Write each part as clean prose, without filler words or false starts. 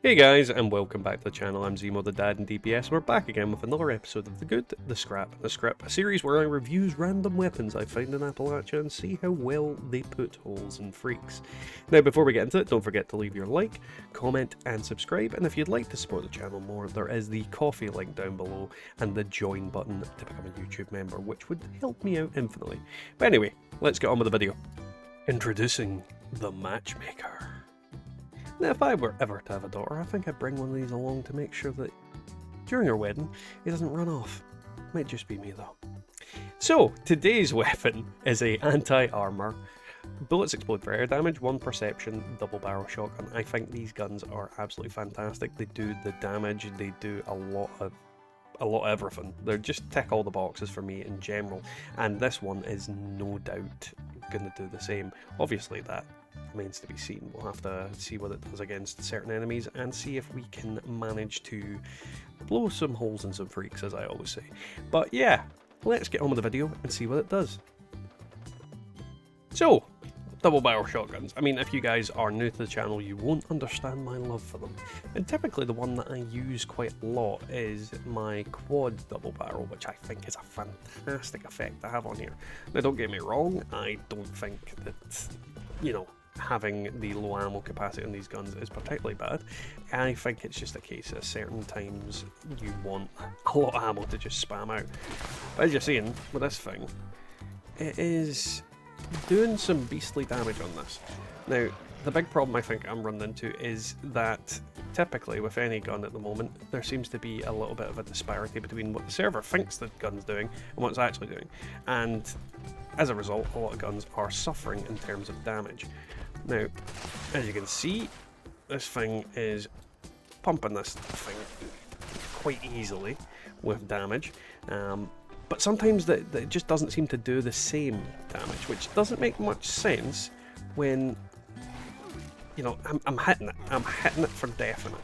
Hey guys, and welcome back to the channel. I'm Zemo the Dad and DPS. We're back again with another episode of The Good, The Scrap, and The Scrip, a series where I reviews random weapons I find in Appalachia and see how well they put holes in freaks. Now, before we get into it, don't forget to leave your like, comment, and subscribe, and if you'd like to support the channel more, there is the coffee link down below and the join button to become a YouTube member, which would help me out infinitely. But anyway, let's get on with the video. Introducing the Matchmaker. Now, if I were ever to have a daughter, I think I'd bring one of these along to make sure that during her wedding, he doesn't run off. Might just be me though. So, today's weapon is a anti-armor. Bullets explode for air damage, 1 perception, double barrel shotgun. I think these guns are absolutely fantastic. They do the damage, they do a lot of everything. They just tick all the boxes for me in general, and this one is no doubt going to do the same. Obviously that remains to be seen. We'll have to see what it does against certain enemies and see if we can manage to blow some holes in some freaks, as I always say. But yeah, let's get on with the video and see what it does. So, double barrel shotguns. I mean, if you guys are new to the channel, you won't understand my love for them. And typically the one that I use quite a lot is my quad double barrel, which I think is a fantastic effect to have on here. Now, don't get me wrong, I don't think that, you know, having the low ammo capacity on these guns is particularly bad. I think it's just a case of certain times you want a lot of ammo to just spam out. But as you're seeing with this thing, it is doing some beastly damage on this. Now, the big problem I think I'm running into is that typically with any gun at the moment, there seems to be a little bit of a disparity between what the server thinks the gun's doing and what it's actually doing. And as a result, a lot of guns are suffering in terms of damage. Now, as you can see, this thing is pumping this thing quite easily with damage. But sometimes that just doesn't seem to do the same damage, which doesn't make much sense when, you know, I'm hitting it. I'm hitting it for definite.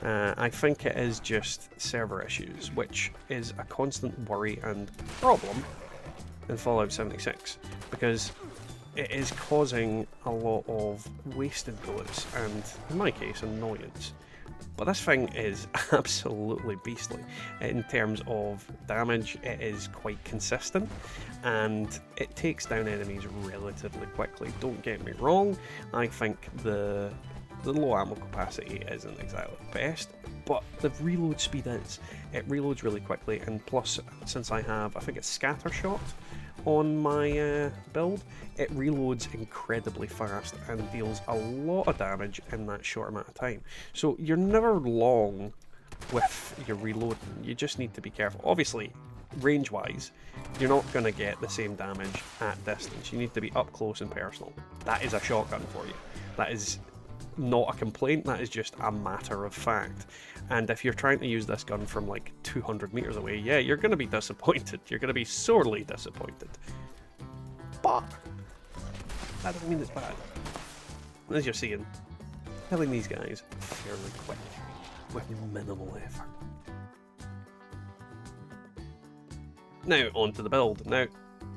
I think it is just server issues, which is a constant worry and problem in Fallout 76, because it is causing a lot of wasted bullets and, in my case, annoyance. But this thing is absolutely beastly. In terms of damage, it is quite consistent, and it takes down enemies relatively quickly. Don't get me wrong, I think the low ammo capacity isn't exactly the best, but the reload speed is. It reloads really quickly, and plus, since I have, I think it's scatter shot on my build, it reloads incredibly fast and deals a lot of damage in that short amount of time. So you're never long with your reloading, you just need to be careful. Obviously, range wise, you're not going to get the same damage at distance. You need to be up close and personal. That is a shotgun for you. That is not a complaint, that is just a matter of fact. And if you're trying to use this gun from like 200 meters away, yeah, you're going to be disappointed. You're going to be sorely disappointed. But that doesn't mean it's bad. As you're seeing, killing these guys fairly quick with minimal effort. Now on to the build. Now,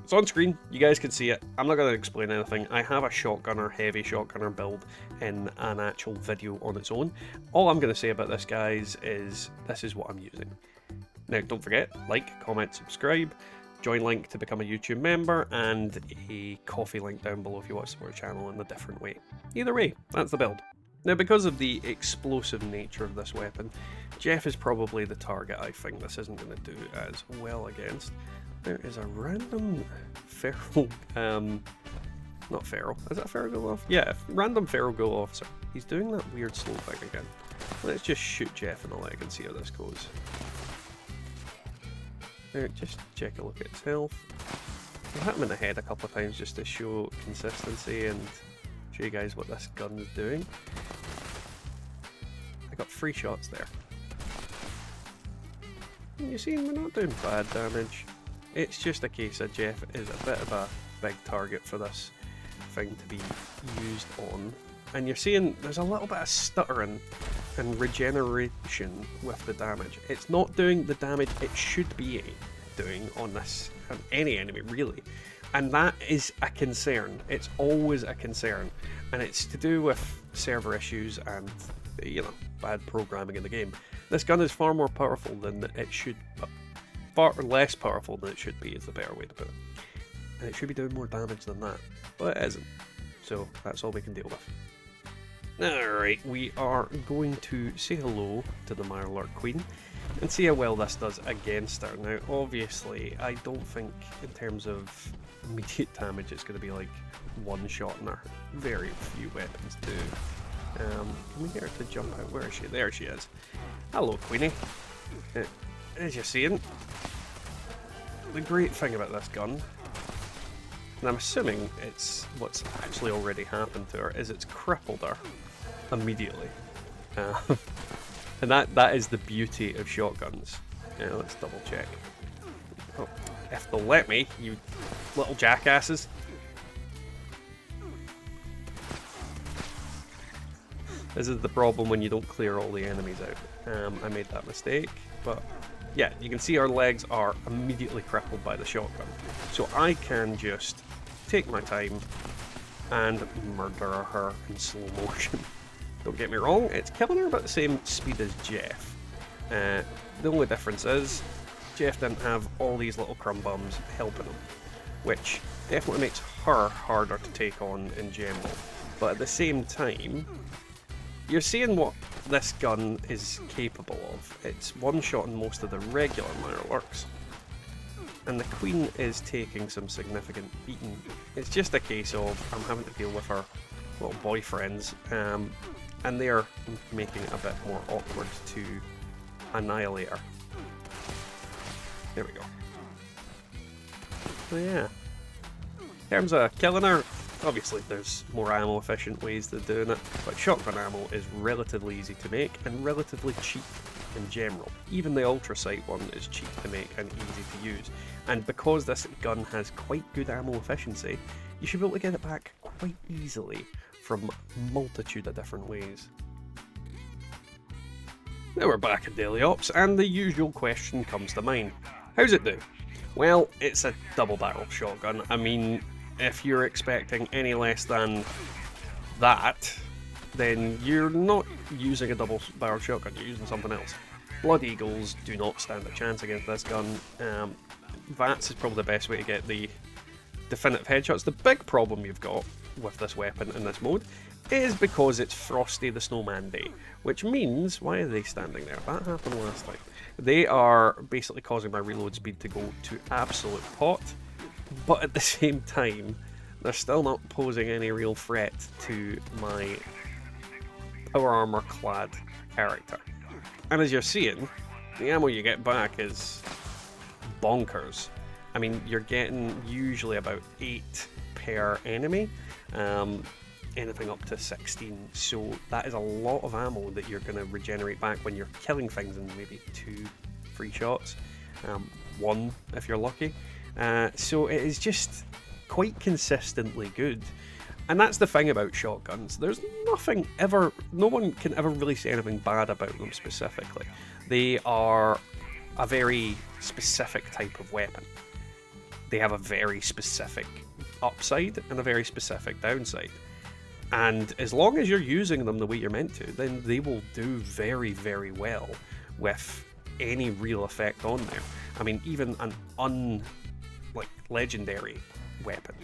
it's on screen, you guys can see it. I'm not going to explain anything. I have a shotgunner, heavy shotgunner build in an actual video on its own. All I'm going to say about this, guys, is this is what I'm using. Now, don't forget, like, comment, subscribe, join link to become a YouTube member, and a coffee link down below if you want to support the channel in a different way. Either way, that's the build. Now, because of the explosive nature of this weapon, Jeff is probably the target I think this isn't going to do as well against. There is a random feral, not feral, is that a feral ghoul officer? Yeah, random feral ghoul officer. He's doing that weird slow thing again. Let's just shoot Jeff in the leg and see how this goes. There, just check a look at his health. I'll hit him in the head a couple of times just to show consistency and show you guys what this gun is doing. I got 3 shots there. And you see, we're not doing bad damage. It's just a case of Jeff is a bit of a big target for this thing to be used on. And you're seeing there's a little bit of stuttering and regeneration with the damage. It's not doing the damage it should be doing on this, on any enemy really. And that is a concern. It's always a concern. And it's to do with server issues and, you know, bad programming in the game. This gun is far more powerful than it should, far less powerful than it should be is the better way to put it. And it should be doing more damage than that, but it isn't. So that's all we can deal with. Alright, we are going to say hello to the Mirelurk Queen and see how well this does against her. Now, obviously, I don't think in terms of immediate damage it's going to be like one shot in her. Very few weapons do. Can we get her to jump out? Where is she? There she is. Hello, Queenie. As you're seeing, the great thing about this gun, and I'm assuming it's what's actually already happened to her, is it's crippled her immediately. And that is the beauty of shotguns. Let's double check. Oh, if they'll let me, you little jackasses. This is the problem when you don't clear all the enemies out. I made that mistake, but yeah, you can see our legs are immediately crippled by the shotgun. So I can just take my time and murder her in slow motion. Don't get me wrong, it's killing her about the same speed as Jeff. The only difference is Jeff didn't have all these little crumb bums helping him, which definitely makes her harder to take on in general. But at the same time, you're seeing what this gun is capable of. It's one-shotting most of the regular Mirelurks, and the Queen is taking some significant beating. It's just a case of I'm having to deal with her little boyfriends, and they're making it a bit more awkward to annihilate her. There we go. So yeah, in terms of killing her, obviously there's more ammo efficient ways of doing it, but shotgun ammo is relatively easy to make and relatively cheap in general. Even the Ultra Sight one is cheap to make and easy to use, and because this gun has quite good ammo efficiency, you should be able to get it back quite easily from a multitude of different ways. Now we're back at Daily Ops, and the usual question comes to mind. How's it do? Well, it's a double barrel shotgun. I mean, if you're expecting any less than that, then you're not using a double barrel shotgun, you're using something else. Blood Eagles do not stand a chance against this gun. VATS is probably the best way to get the definitive headshots. The big problem you've got with this weapon in this mode is because it's Frosty the Snowman Day, which means, why are they standing there? That happened last time. They are basically causing my reload speed to go to absolute pot, but at the same time, they're still not posing any real threat to my power armor clad character. And as you're seeing, the ammo you get back is bonkers. I mean, you're getting usually about 8 per enemy, anything up to 16, so that is a lot of ammo that you're going to regenerate back when you're killing things in maybe 2-3 shots, 1 if you're lucky. So it is just quite consistently good. And that's the thing about shotguns. There's nothing ever, no one can ever really say anything bad about them specifically. They are a very specific type of weapon. They have a very specific upside and a very specific downside. And as long as you're using them the way you're meant to, then they will do very, very well with any real effect on there. I mean, even an legendary weapon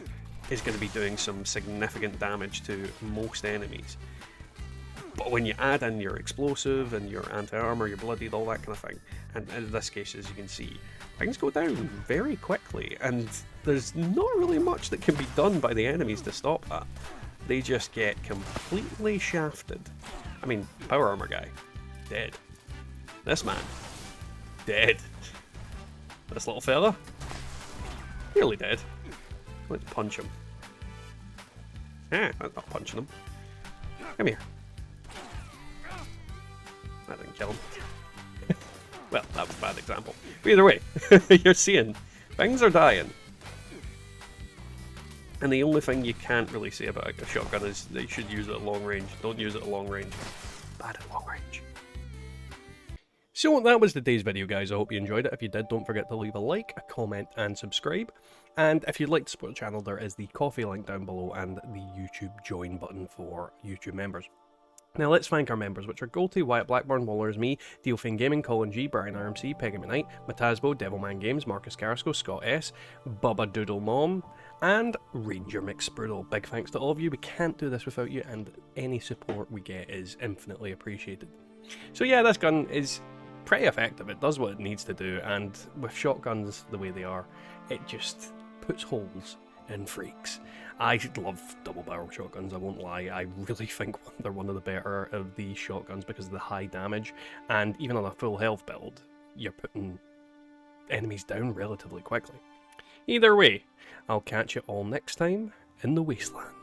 is going to be doing some significant damage to most enemies. But when you add in your explosive and your anti-armor, your bloodied, all that kind of thing, and in this case, as you can see, things go down very quickly, and there's not really much that can be done by the enemies to stop that. They just get completely shafted. I mean, power armor guy, dead. This man, dead. This little fella, nearly dead. Let's punch him. That's not punching him. Come here. That didn't kill him. Well, that was a bad example. But either way, you're seeing things are dying. And the only thing you can't really say about a shotgun is that you should use it at long range. Don't use it at long range. Bad at long range. So that was today's video, guys. I hope you enjoyed it. If you did, don't forget to leave a like, a comment, and subscribe. And if you'd like to support the channel, there is the coffee link down below and the YouTube join button for YouTube members. Now let's thank our members, which are Golty, Wyatt Blackburn, Wallers, me, Dealfane Gaming, Colin G, Brian RMC, Peggy McKnight, Matasbo, Devilman Games, Marcus Carrasco, Scott S, Bubba Doodle Mom, and Ranger McSprudel. Big thanks to all of you. We can't do this without you, and any support we get is infinitely appreciated. So yeah, this gun is pretty effective. It does what it needs to do, and with shotguns the way they are, it just puts holes in freaks. I love double barrel shotguns, I won't lie. I really think they're one of the better of the shotguns because of the high damage, and even on a full health build, you're putting enemies down relatively quickly. Either way, I'll catch you all next time in the wasteland.